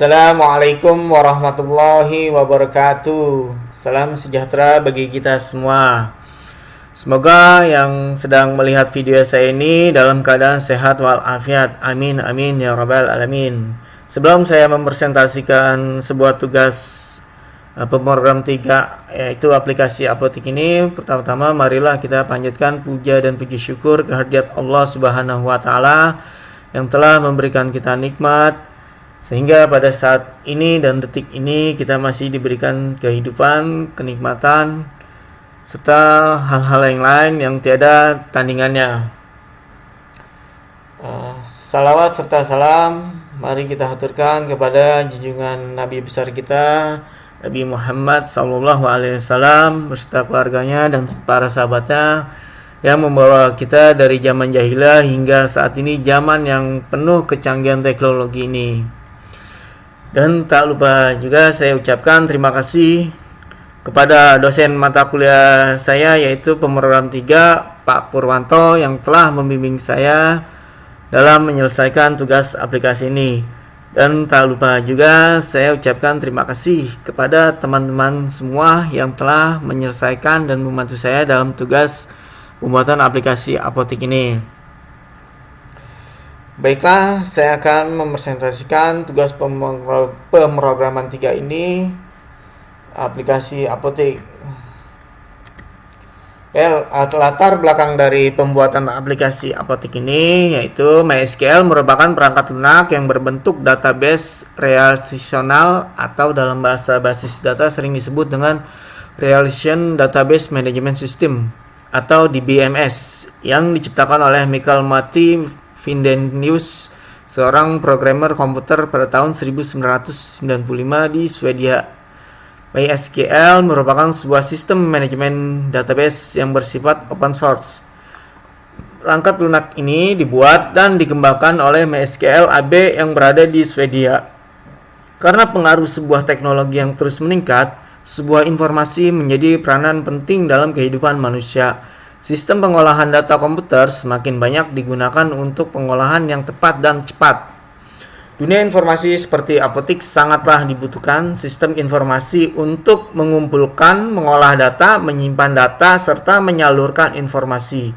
Assalamualaikum warahmatullahi wabarakatuh. Salam sejahtera bagi kita semua. Semoga yang sedang melihat video saya ini dalam keadaan sehat walafiat. Amin amin ya rabbal alamin. Sebelum saya mempresentasikan sebuah tugas pemrogram 3 yaitu aplikasi apotik ini, pertama-tama marilah kita panjatkan puja dan puji syukur kehadirat Allah Subhanahu wa taala yang telah memberikan kita nikmat sehingga pada saat ini dan detik ini kita masih diberikan kehidupan, kenikmatan, serta hal-hal yang lain yang tiada tandingannya. Salawat serta salam mari kita haturkan kepada junjungan Nabi besar kita, Nabi Muhammad SAW beserta keluarganya dan para sahabatnya yang membawa kita dari zaman jahiliyah hingga saat ini zaman yang penuh kecanggihan teknologi ini. Dan tak lupa juga saya ucapkan terima kasih kepada dosen mata kuliah saya yaitu pemrogram 3 Pak Purwanto yang telah membimbing saya dalam menyelesaikan tugas aplikasi ini. Dan tak lupa juga saya ucapkan terima kasih kepada teman-teman semua yang telah menyelesaikan dan membantu saya dalam tugas pembuatan aplikasi apotik ini. Baiklah, saya akan mempresentasikan tugas pemrograman 3 ini, aplikasi apotik. Latar belakang dari pembuatan aplikasi apotik ini yaitu MySQL merupakan perangkat lunak yang berbentuk database relasional atau dalam bahasa basis data sering disebut dengan Relation Database Management System atau DBMS yang diciptakan oleh Mikael Matti Findenius, seorang programmer komputer pada tahun 1995 di Swedia. MySQL merupakan sebuah sistem manajemen database yang bersifat open source. Perangkat lunak ini dibuat dan dikembangkan oleh MySQL AB yang berada di Swedia. Karena pengaruh sebuah teknologi yang terus meningkat, sebuah informasi menjadi peranan penting dalam kehidupan manusia. Sistem pengolahan data komputer semakin banyak digunakan untuk pengolahan yang tepat dan cepat. Dunia informasi seperti apotik sangatlah dibutuhkan sistem informasi untuk mengumpulkan, mengolah data, menyimpan data, serta menyalurkan informasi.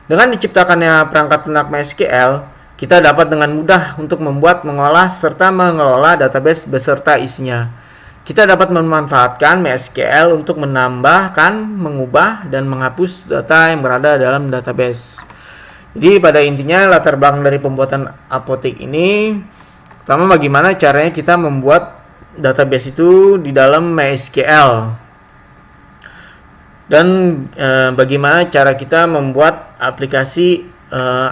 Dengan diciptakannya perangkat lunak MySQL, kita dapat dengan mudah untuk membuat, mengolah, serta mengelola database beserta isinya. Kita dapat memanfaatkan MySQL untuk menambahkan, mengubah, dan menghapus data yang berada dalam database. Jadi pada intinya latar belakang dari pembuatan apotik ini, pertama bagaimana caranya kita membuat database itu di dalam MySQL. Dan bagaimana cara kita membuat aplikasi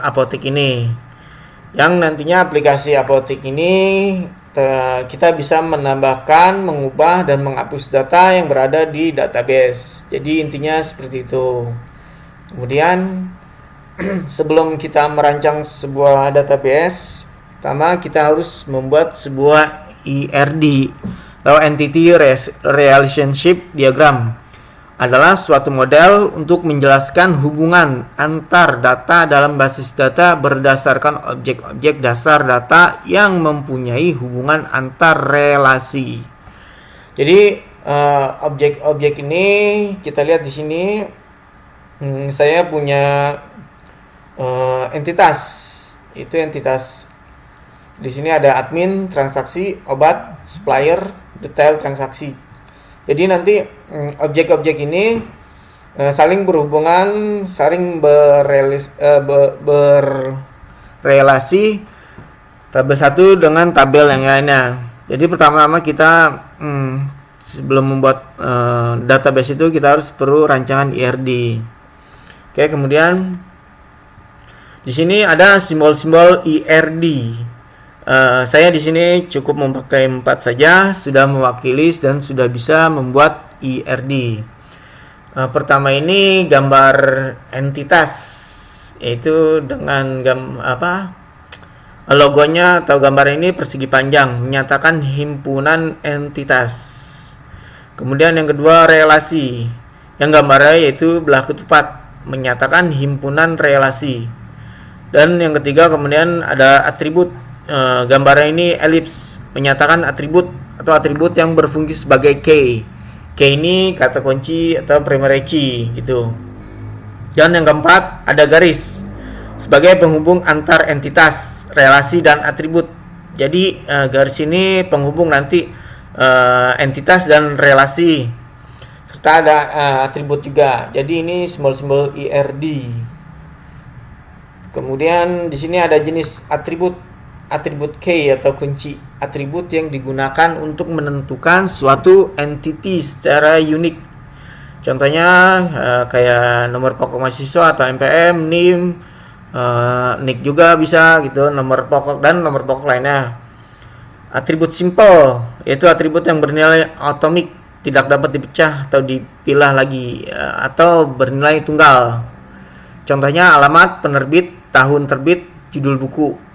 apotik ini. Yang nantinya aplikasi apotik ini kita bisa menambahkan, mengubah, dan menghapus data yang berada di database. Jadi intinya seperti itu. Kemudian sebelum kita merancang sebuah database, pertama kita harus membuat sebuah ERD atau Entity Relationship Diagram. Adalah suatu model untuk menjelaskan hubungan antar data dalam basis data berdasarkan objek-objek dasar data yang mempunyai hubungan antar relasi. Jadi objek-objek ini kita lihat di sini. Saya punya entitas. Itu entitas. Di sini ada admin, transaksi, obat, supplier, detail transaksi. Jadi nanti objek-objek ini saling berhubungan, saling berrelasi tabel satu dengan tabel yang lainnya. Jadi pertama-tama kita sebelum membuat database itu kita harus perlu rancangan ERD. Oke, kemudian di sini ada simbol-simbol ERD. Saya di sini cukup memakai 4 saja, sudah mewakili dan sudah bisa membuat ERD. Pertama ini gambar entitas, yaitu dengan logonya atau gambar ini persegi panjang, menyatakan himpunan entitas. Kemudian yang kedua relasi, yang gambarnya yaitu belah ketupat, menyatakan himpunan relasi. Dan yang ketiga kemudian ada atribut gambaran ini elips menyatakan atribut atau atribut yang berfungsi sebagai key. Key ini kata kunci atau primary key gitu. Dan yang keempat ada garis sebagai penghubung antar entitas, relasi dan atribut. Jadi garis ini penghubung nanti entitas dan relasi, serta ada atribut juga. Jadi ini simbol-simbol IRD. Kemudian di sini ada jenis atribut key atau kunci atribut yang digunakan untuk menentukan suatu entity secara unik. Contohnya kayak nomor pokok mahasiswa atau NPM, NIM, NIK juga bisa gitu, nomor pokok dan nomor pokok lainnya. Atribut simple yaitu atribut yang bernilai atomik, tidak dapat dipecah atau dipilah lagi, atau bernilai tunggal. Contohnya alamat, penerbit, tahun terbit, judul buku.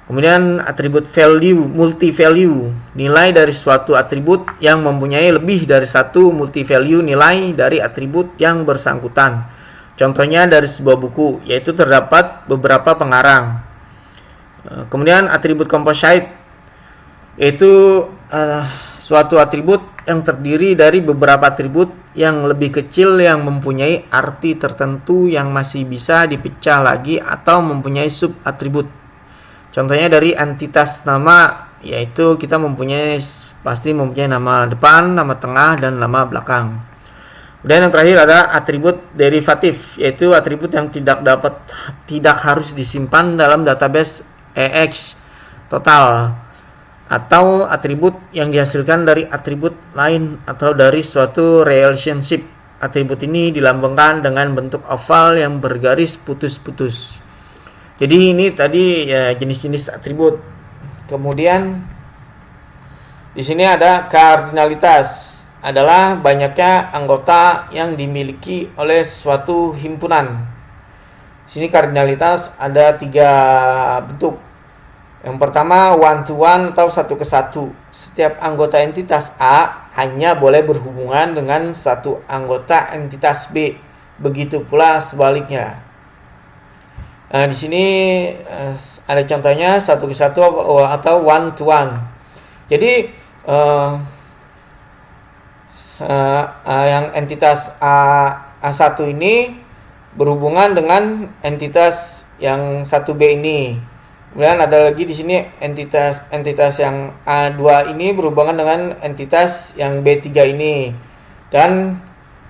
Kemudian atribut value, multi value, nilai dari suatu atribut yang mempunyai lebih dari satu multi value nilai dari atribut yang bersangkutan. Contohnya dari sebuah buku, yaitu terdapat beberapa pengarang. Kemudian atribut composite, yaitu suatu atribut yang terdiri dari beberapa atribut yang lebih kecil yang mempunyai arti tertentu yang masih bisa dipecah lagi atau mempunyai sub atribut. Contohnya dari entitas nama, yaitu kita pasti mempunyai nama depan, nama tengah, dan nama belakang. Dan yang terakhir ada atribut derivatif, yaitu atribut yang tidak harus disimpan dalam database EX total, atau atribut yang dihasilkan dari atribut lain atau dari suatu relationship. Atribut ini dilambangkan dengan bentuk oval yang bergaris putus-putus. Jadi ini tadi ya jenis-jenis atribut. Kemudian di sini ada kardinalitas, adalah banyaknya anggota yang dimiliki oleh suatu himpunan. Di sini kardinalitas ada 3 bentuk. Yang pertama one to one atau satu ke satu. Setiap anggota entitas A hanya boleh berhubungan dengan satu anggota entitas B. Begitu pula sebaliknya. Nah, di sini ada contohnya satu ke satu atau one to one. Jadi yang entitas A1 ini berhubungan dengan entitas yang 1B ini. Kemudian ada lagi di sini entitas yang A2 ini berhubungan dengan entitas yang B3 ini. Dan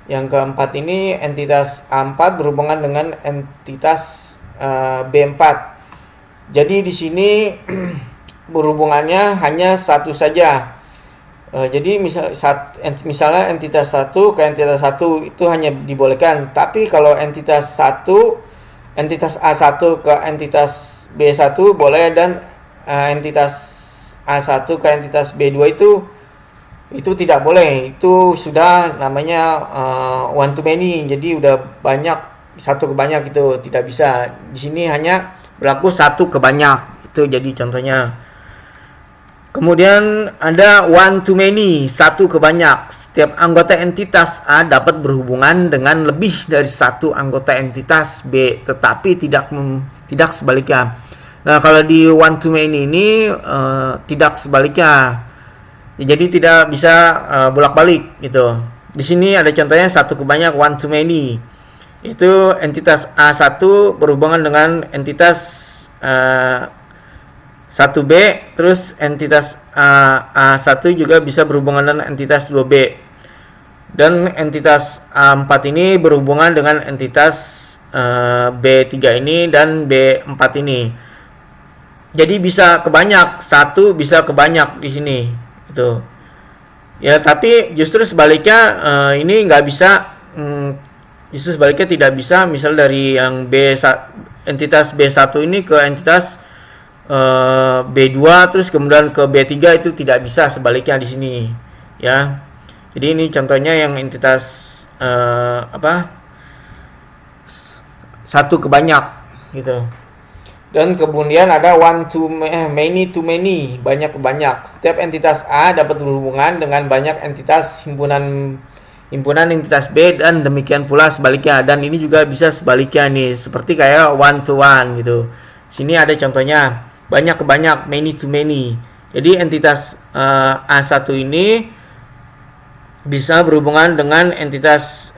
yang keempat ini entitas A4 berhubungan dengan entitas B4. Jadi di sini berhubungannya hanya satu saja. Jadi misalnya entitas 1 ke entitas 1 itu hanya dibolehkan. Tapi kalau entitas A1 ke entitas B1 boleh, dan entitas A1 ke entitas B2 itu tidak boleh. Itu sudah namanya one to many. Jadi udah banyak, satu ke banyak itu tidak bisa. Di sini hanya berlaku satu ke banyak. Itu jadi contohnya. Kemudian ada one to many, satu ke banyak. Setiap anggota entitas A dapat berhubungan dengan lebih dari satu anggota entitas B, tetapi tidak sebaliknya. Nah, kalau di one to many ini tidak sebaliknya. Jadi tidak bisa bolak-balik gitu. Di sini ada contohnya satu ke banyak, one to many. Itu entitas A1 berhubungan dengan entitas 1B, terus entitas A1 juga bisa berhubungan dengan entitas 2B. Dan entitas A4 ini berhubungan dengan entitas B3 ini dan B4 ini. Jadi bisa ke banyak, satu bisa ke banyak di sini. Itu. Ya, tapi justru sebaliknya ini nggak bisa. Justru sebaliknya tidak bisa, misal dari yang entitas B1 ini ke entitas B2 terus kemudian ke B3, itu tidak bisa sebaliknya di sini ya. Jadi ini contohnya yang entitas satu ke banyak gitu. Dan kemudian ada one to many to many, banyak ke banyak. Setiap entitas A dapat berhubungan dengan banyak entitas himpunan entitas B, dan demikian pula sebaliknya. Dan ini juga bisa sebaliknya nih, seperti kayak one to one gitu. Sini ada contohnya. banyak ke banyak, many to many. Jadi entitas A1 ini bisa berhubungan dengan entitas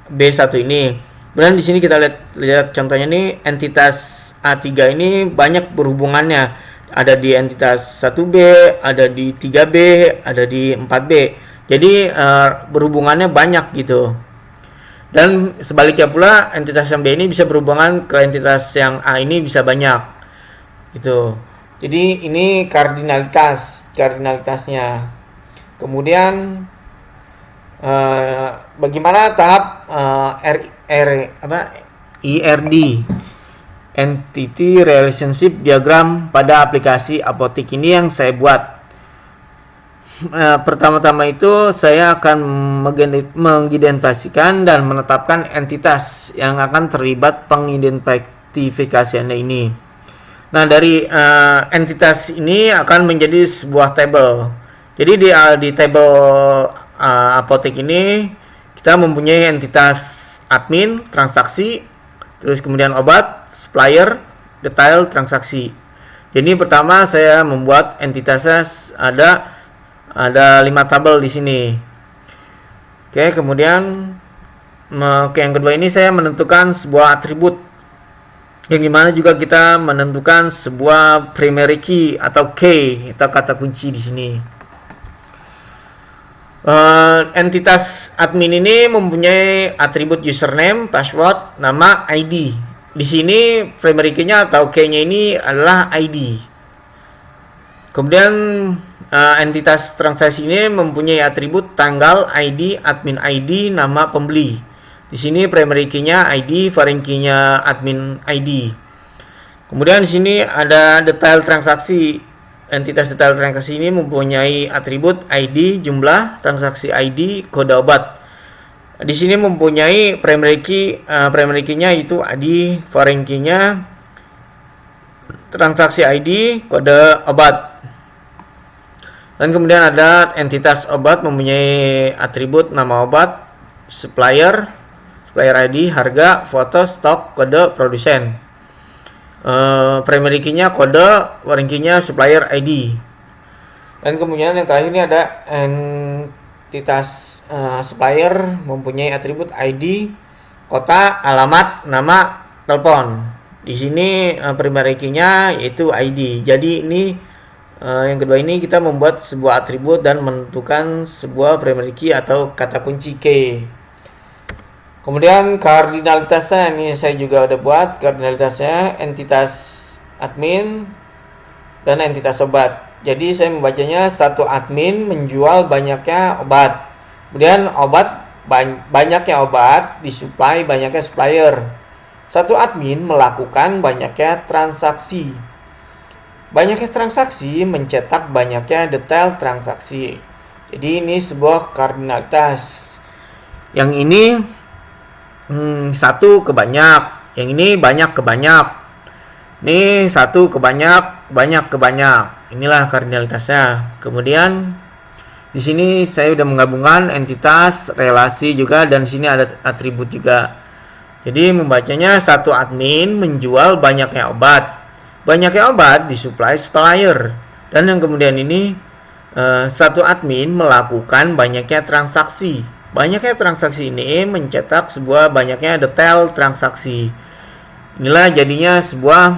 B1 ini. Kemudian di sini kita lihat contohnya nih, entitas A3 ini banyak berhubungannya. Ada di entitas 1B, ada di 3B, ada di 4B. Jadi berhubungannya banyak gitu. Dan sebaliknya pula, entitas yang B ini bisa berhubungan ke entitas yang A ini bisa banyak. Gitu. Jadi ini kardinalitasnya. Kemudian bagaimana tahap IRD, Entity Relationship Diagram, pada aplikasi apotik ini yang saya buat. Pertama-tama itu saya akan mengidentifikasikan dan menetapkan entitas yang akan terlibat pengidentifikasiannya ini. Nah, dari entitas ini akan menjadi sebuah table. Jadi di table apotek ini kita mempunyai entitas admin, transaksi, terus kemudian obat, supplier, detail, transaksi. Jadi pertama saya membuat entitasnya ada 5 tabel di sini. Oke, kemudian yang kedua ini saya menentukan sebuah atribut, yang dimana juga kita menentukan sebuah primary key atau key atau kata kunci di sini. Entitas admin ini mempunyai atribut username, password, nama, ID. Di sini primary key-nya atau key-nya ini adalah ID. Kemudian entitas transaksi ini mempunyai atribut tanggal, ID, admin ID, nama pembeli. Di sini primary key-nya ID, foreign key-nya admin ID. Kemudian di sini ada detail transaksi. Entitas detail transaksi ini mempunyai atribut ID, jumlah, transaksi ID, kode obat. Di sini mempunyai primary key-nya itu ID, foreign key-nya transaksi ID, kode obat. Dan kemudian ada entitas obat mempunyai atribut nama obat, supplier ID, harga, foto, stok, kode produsen. Primary key-nya kode, foreign key-nya supplier ID. Dan kemudian yang terakhir ini ada entitas supplier mempunyai atribut ID, kota, alamat, nama, telepon. Di sini primary key-nya yaitu ID. Jadi ini yang kedua ini kita membuat sebuah atribut dan menentukan sebuah primary key atau kata kunci key. Kemudian kardinalitasnya ini saya juga udah buat kardinalitasnya, entitas admin dan entitas obat. Jadi saya membacanya satu admin menjual banyaknya obat. Kemudian banyaknya obat disuplai banyaknya supplier. Satu admin melakukan banyaknya transaksi. Banyaknya transaksi mencetak banyaknya detail transaksi. Jadi ini sebuah kardinalitas. Yang ini satu ke banyak, yang ini banyak ke banyak. Ini satu ke banyak, banyak ke banyak. Inilah kardinalitasnya. Kemudian di sini saya sudah menggabungkan entitas, relasi juga, dan di sini ada atribut juga. Jadi membacanya satu admin menjual banyaknya obat. Banyaknya obat disuplai supplier. Dan yang kemudian ini satu admin melakukan banyaknya transaksi. Banyaknya transaksi ini mencetak sebuah banyaknya detail transaksi. Inilah jadinya sebuah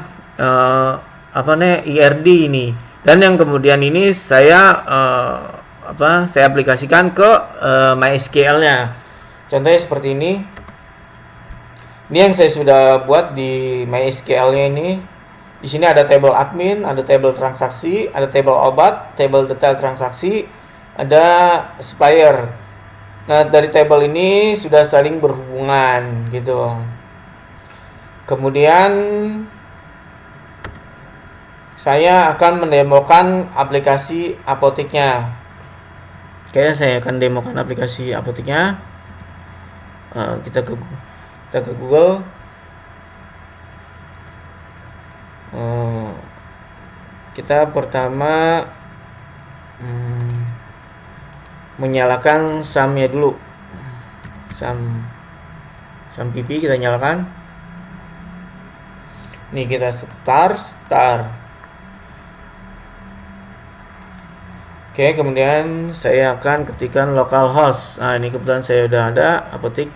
IRD ini. Dan yang kemudian ini saya aplikasikan ke MySQL-nya. Contohnya seperti ini. Ini yang saya sudah buat di MySQL-nya ini. Di sini ada table admin, ada table transaksi, ada table obat, table detail transaksi, ada supplier. Nah, dari table ini sudah saling berhubungan gitu. Kemudian saya akan mendemokan aplikasi apoteknya. Oke, saya akan demokan aplikasi apoteknya. Kita ke Google. Kita pertama menyalakan SAM-nya dulu. SAM PP kita nyalakan. Ini kita start. Oke, kemudian saya akan ketikkan localhost. Nah, ini kebetulan saya udah ada apotik.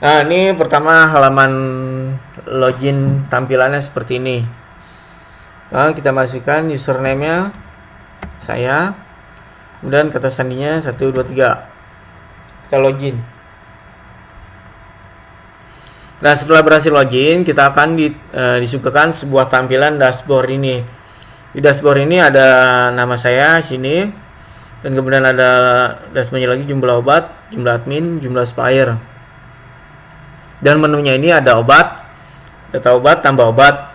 Nah, ini pertama halaman login tampilannya seperti ini. Nah, kita masukkan username-nya saya. Kemudian kata sandinya 1 2 3. Kita login. Nah, setelah berhasil login, kita akan disuguhkan sebuah tampilan dashboard ini. Di dashboard ini ada nama saya sini, dan kemudian ada dashboardnya lagi, jumlah obat, jumlah admin, jumlah supplier. Dan menunya ini ada obat, data obat tambah obat,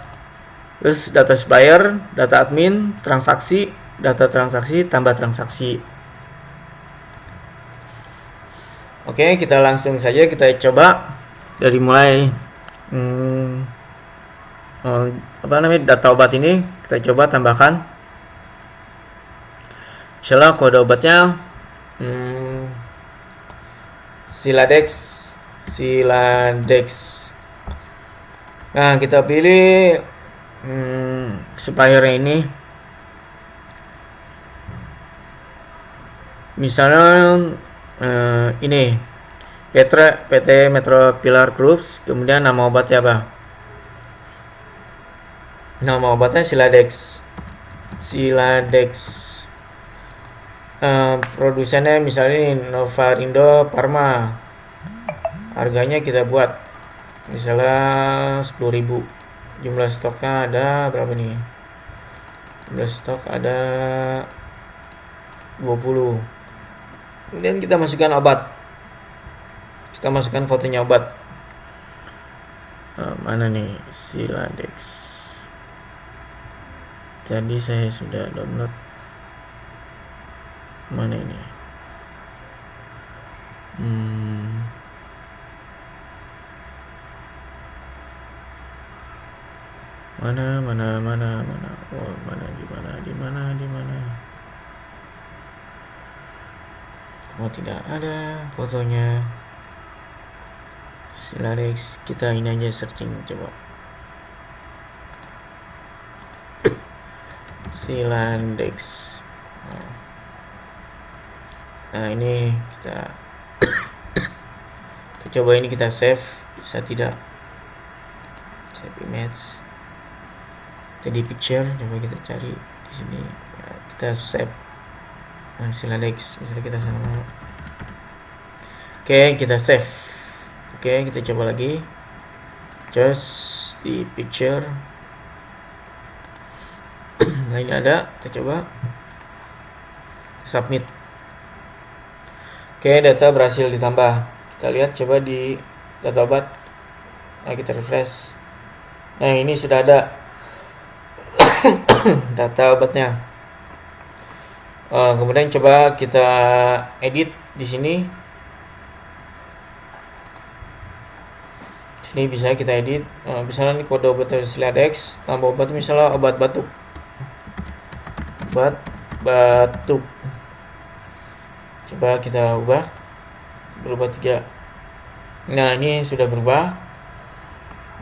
terus data supplier, data admin, transaksi, data transaksi tambah transaksi. Oke, kita langsung saja kita coba dari mulai data obat ini kita coba tambahkan. Misalnya kode obatnya Siladex. Nah, kita pilih supplier ini. Misalnya ini PT Metro Pilar Groups, kemudian nama obatnya apa? Nama obatnya Siladex. Produsennya misalnya ini Novarindo Pharma. Harganya kita buat misalnya 10.000. Jumlah stoknya ada berapa nih? Jumlah stok ada 20. Kemudian kita masukkan obat. Kita masukkan fotonya obat. Mana nih Siladex? Jadi saya sudah download. Mana ini? Mana? Oh, di mana? Oh, tidak ada fotonya. Siladex, kita ini aja searching coba. Siladex. Nah, ini kita coba ini kita save, bisa tidak? Save image. Jadi picture, coba kita cari di sini. Ya, kita save. Nah, Siladex, misalnya kita sama. Oke, kita save. Oke, kita coba lagi. Just di picture. Nah, ini ada, kita coba submit. Oke, data berhasil ditambah. Kita lihat coba di data obat. Nah, kita refresh. Nah, ini sudah ada data obatnya. Kemudian coba kita edit di sini. Sini bisa kita edit. Misalnya ini kode obat Siladex, tambah obat misalnya obat batuk. Coba kita berubah 3. Nah, ini sudah berubah.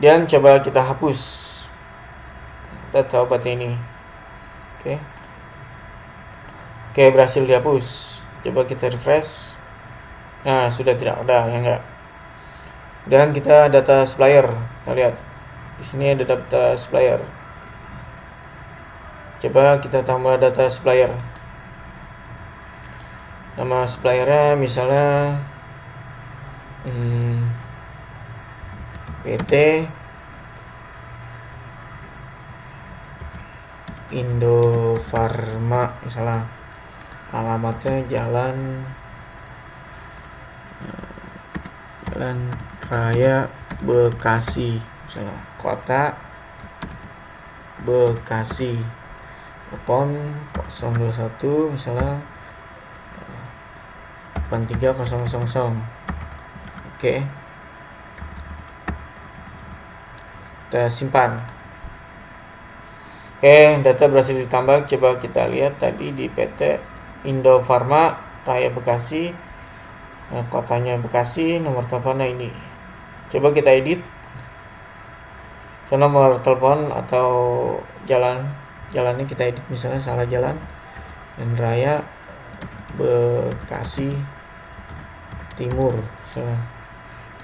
Dan coba kita hapus data obat ini. Oke, berhasil dihapus. Coba kita refresh. Nah, sudah tidak ada, ya enggak. Dan kita data supplier. Kita lihat. Di sini ada data supplier. Coba kita tambah data supplier. Nama suppliernya misalnya PT Indofarma misalnya. Alamatnya Jalan Raya Bekasi misalnya. Kota Bekasi. Telepon 021 misalnya 83000. Oke. Kita simpan. Oke, data berhasil ditambah. Coba kita lihat tadi di PT Indofarma Raya Bekasi. Kotanya Bekasi, nomor teleponnya ini. Coba kita edit. nomor telepon atau jalannya kita edit, misalnya salah jalan, dan raya Bekasi Timur misalnya.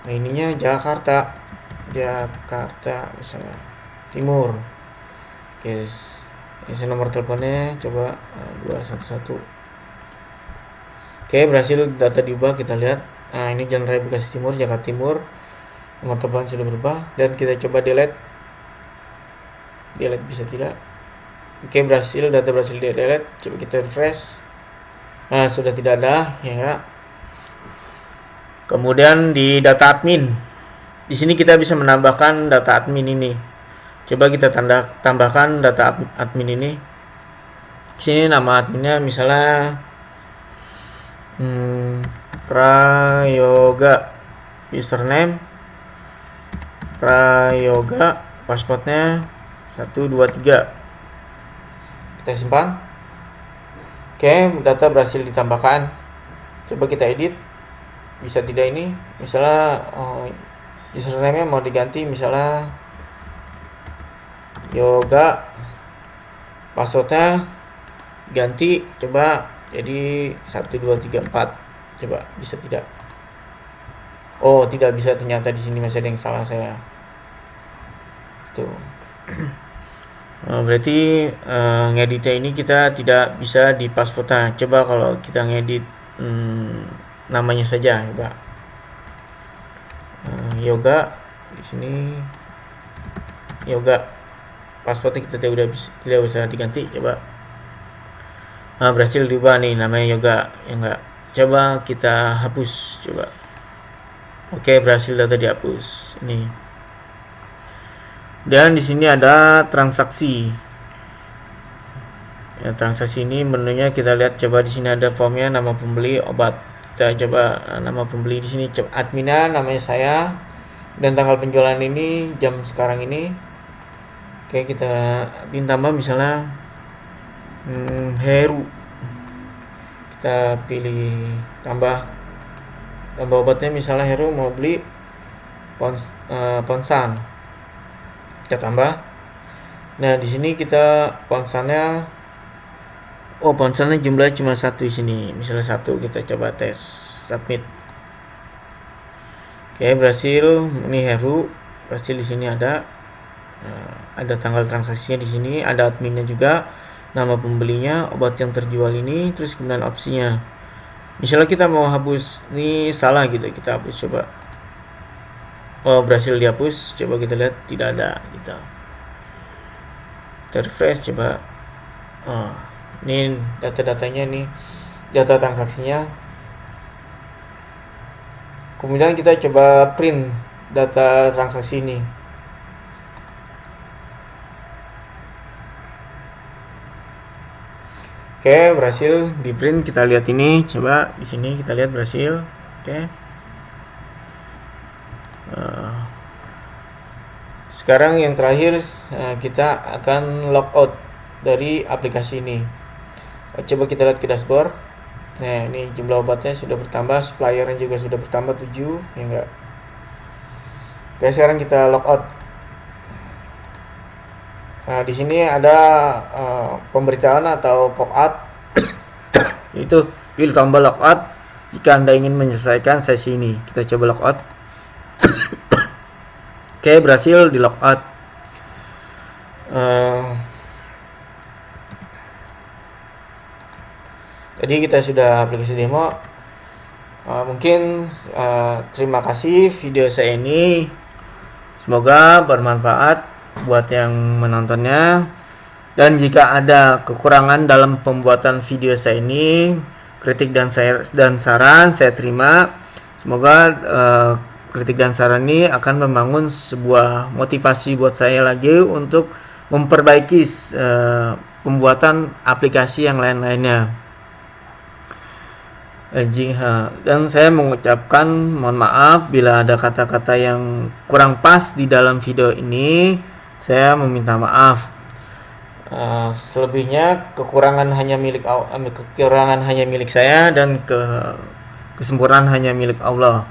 Nah ininya Jakarta misalnya Timur. Oke, isi nomor teleponnya coba 211. Oke, berhasil, data diubah, kita lihat. Nah ini Jalan Raya Bekasi Timur, Jakarta Timur. Nomor telepon sudah berubah, dan kita coba delete bisa tidak. Oke, berhasil, data berhasil di delete. Coba kita refresh. Nah sudah tidak ada ya enggak. Kemudian di data admin, di sini kita bisa menambahkan data admin ini. Coba kita tambahkan data admin ini. Di sini nama adminnya misalnya Prayoga, username Prayoga, passwordnya 123. Kita simpan. Oke, data berhasil ditambahkan. Coba kita edit, bisa tidak ini, misalnya username-nya mau diganti, misalnya yoga, passwordnya ganti, coba jadi 1234. Coba bisa tidak? Oh, tidak bisa, ternyata di sini masih ada yang salah saya. Tuh. Berarti ngeditnya ini kita tidak bisa di passwordnya. Coba kalau kita ngedit namanya saja, coba yoga, di sini yoga, passwordnya kita tidak usah diganti. Coba berhasil diubah nih, namanya yoga ya enggak. Coba kita hapus, coba. Oke, berhasil, data dihapus ini. Dan di sini ada transaksi. Ya, transaksi ini menunya kita lihat, coba di sini ada formnya, nama pembeli obat. Kita coba nama pembeli di sini, coba adminnya namanya saya, dan tanggal penjualan ini jam sekarang ini. Oke, kita tambah misalnya Heru. Kita pilih tambah obatnya, misalnya Heru mau beli Ponsan. Kita tambah. Nah di sini kita ponsannya jumlahnya cuma 1 di sini, misalnya 1. Kita coba tes, submit. Oke, berhasil. Ini Heru, berhasil. Di sini ada tanggal transaksinya, di sini ada adminnya juga, nama pembelinya, obat yang terjual ini, terus kemudian opsinya. Misalnya kita mau hapus, ini salah gitu, kita hapus, coba. Oh, berhasil dihapus. Coba kita lihat, tidak ada gitu. Kita refresh, coba. Ini data-datanya nih, data transaksinya. Kemudian kita coba print data transaksi ini. Oke, berhasil di print. Kita lihat ini, coba di sini kita lihat berhasil. Oke. Sekarang yang terakhir, kita akan logout dari aplikasi ini. Coba kita lihat ke dashboard. Nah ini jumlah obatnya sudah bertambah, suppliernya juga sudah bertambah 7 ya enggak. Oke, sekarang kita logout. Nah di sini ada pemberitahuan atau pop-up itu pilih tombol logout jika Anda ingin menyelesaikan sesi ini. Kita coba logout. Oke, berhasil di logout. Tadi kita sudah aplikasi demo. Mungkin terima kasih video saya ini. Semoga bermanfaat buat yang menontonnya. Dan jika ada kekurangan dalam pembuatan video saya ini, kritik dan saran saya terima. Semoga kritik dan saran ini akan membangun sebuah motivasi buat saya lagi untuk memperbaiki pembuatan aplikasi yang lain-lainnya. Dan saya mengucapkan mohon maaf bila ada kata-kata yang kurang pas di dalam video ini. Saya meminta maaf. Selebihnya kekurangan hanya milik saya, dan kesempurnaan hanya milik Allah.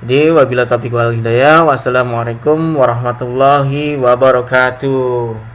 Jadi wabillahi taufiq wal hidayah. Wassalamualaikum warahmatullahi wabarakatuh.